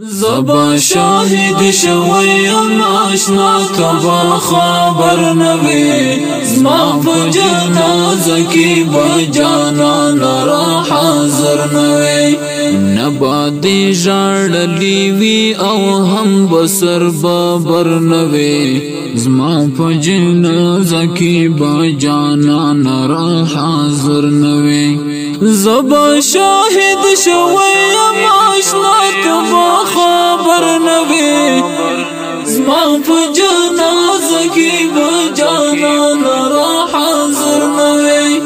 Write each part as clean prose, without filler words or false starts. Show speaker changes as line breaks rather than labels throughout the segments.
زبا شاهد شویم آشنا کبا خبر نوی زما په جنازه کی بجانا نرا حاضر نوی نبا دی جاڑلی وی او هم بسر بابر نوی زما په جنازه کی بجانا نرا حاضر نوی زبا شاهد شویم آشنا کبا خبر نوی زما په جنازه کی بجانا نرا حاضر نوی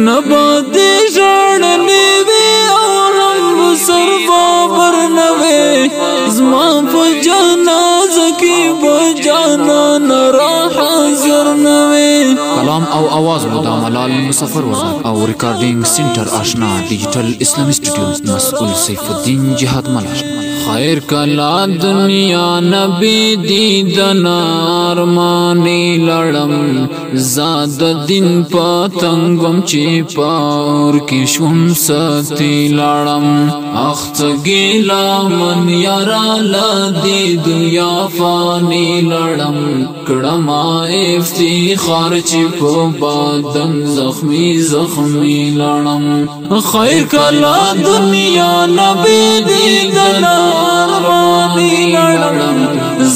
نبا دی جاڑلی وی او هم بسر بابر نوی زما په جنازه کی بجانا نرا حاضر نوی
کلام او آواز مدا ملال مسافر وزن او ریکارڈنگ سنٹر آشنا ڈیجیٹل اسلامی اسٹوڈیو مسئول سیف الدین جہاد ملال خیر کلا دنیا نبی دیدن ارمانی لڑم زاد دن پاتنگم چی پاور کی شوم ستی لڑم اخت گیلا من یارا لدی دنیا فانی لڑم کڑما افتخار چی پو بادن زخمی زخمی لڑم خیر کلا دنیا نبی دیدن ارمانی لڑم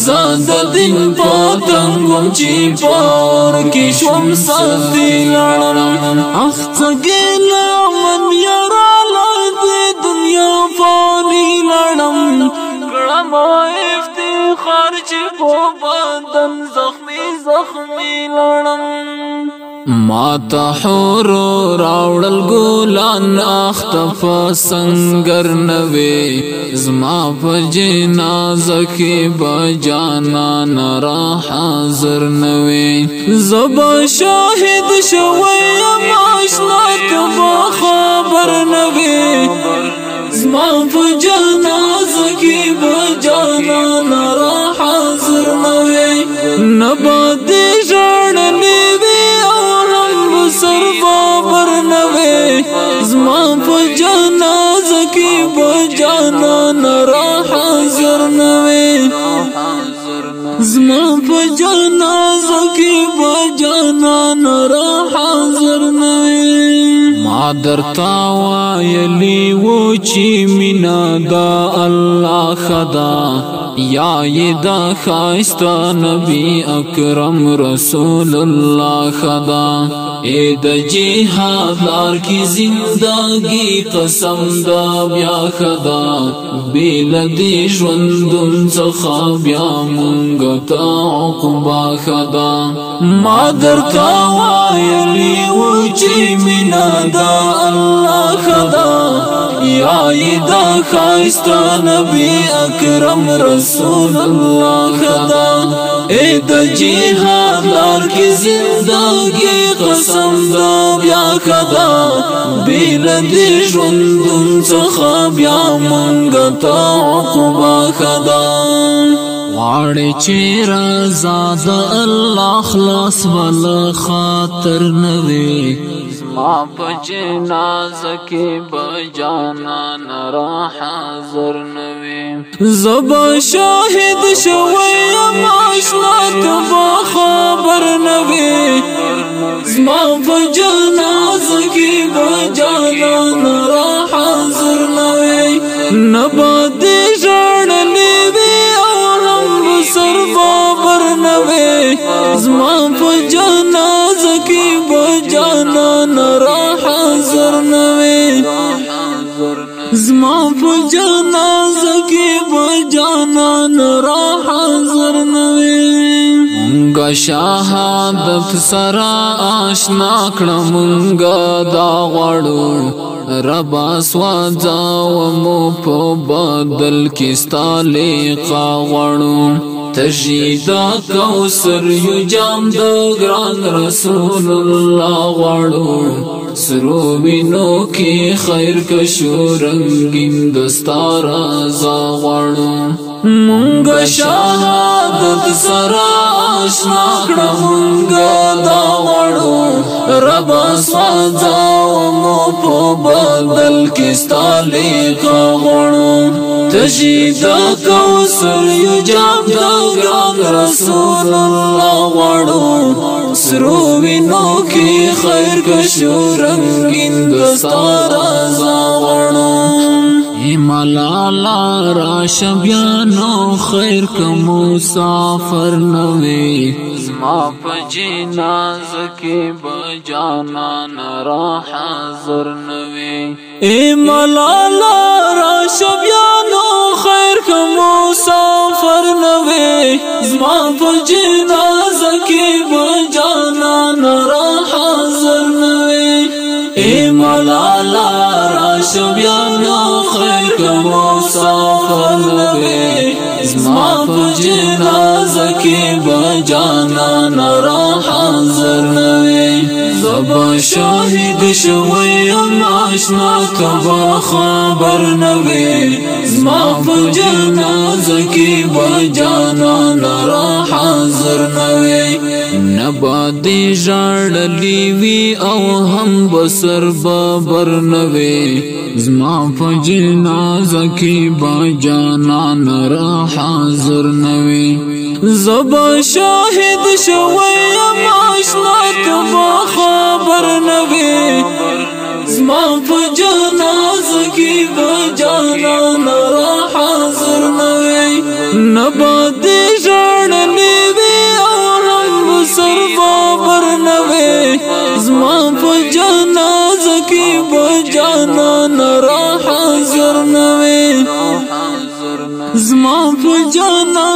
زاد دن پاتنگم چی پار کی شوم ستی لڑم اخت گیلا من یارا لدی دنیا فانی لڑم کڑما افتخار چی پو بادن زخمی زخمی لڑم ماتا حورو راوڑل گولان اختف سنگر نوی زما په جنازه کی بجانا نرا حاضر نوی زبا شاهد شویم آشنا کبا خبر نوی زما په جنازه کی بجانا نرا حاضر نوی نبا دی جاڑلی سر بابر نوی زما په جنازه کی بجانا نرا حاضر نوی زما په جنازه کی بجانا نرا حاضر نوی ما درتا وایلی و چی مینا دا الله خدا یا دا خایستا نبی اکرم رسول الله خدا اے دا جہاد لار کی زندگی قسم دا بیا خدا بیل دی ژوندون څخه بیا مونږ ته عقبا خدا ما درتا وایلی و چې مینا دا الله خدا یا دا خایستا نبی اکرم رسول الله خدا اے دا جہاد لار کی زندگی قسم دا بیا خدا بیل دی ژوندون څخه بیا مونږ ته عقبا خدا غواړي چې رضا د الله خلاص ول خاطر نوی زما په جنازه کې بجانا نرا حاضر نوی زبا شاهد شویم آشنا کبا خبر نوی زما په جنازه کې بجانا نرا حاضر نوی نبا دی جاڑلی وی او هم بسر بابر نوی زما په جنازه کې بجانا نرا حاضر نوی زما په جنازه کې بجانا نرا حاضر نوی مونږه شهادت سره آشنا کړه مونږه دا غواړو ربا سوځاو مو په بدل کې ستا لیقا غواړو تجیدا کوثر یو جام د ګران رسول الله غواړو سرو وینو کې خیر کشو رنگین دستار رضا غواړو
مونږ شهادت سره آشنا کړه مونږ دا غواړو رب سوځاو مو په بدل کې ستا لیکه غواړو تشهید کوثر یو جام د ګران رسول الله غواړو سرو وینو کې خیر کشو رنگین دستا رضا غواړو ملالا راش بیانو خیر کا مسافر نوی زما په جنازه کې بجانا نرا حاضر نوی ای ملالا راش بیانو خیر کا مسافر نوی زما په جنازه کې بجانا نرا حاضر نوی ای ملالا راش بیانو خیر کا مسافر نوی زما په جنازه کې بجانا نرا حاضر نوی زبا شاهد شویم آشنا کبا خبر نوی زما په جنازه کې بجانا نرا حاضر نوی نبادی جاړلی وی او هم بسر بابر نوی زما په جنازه کې بجانا نرا حاضر نوی زبا شاهد شویم آشنا کبا خبر نوی زما په جنازه کې بجانا نرا حاضر نوی نبادی جاړلی وی سر بابر نوی زما په جنازه کې بجانا نرا حاضر نوی زما په جنازه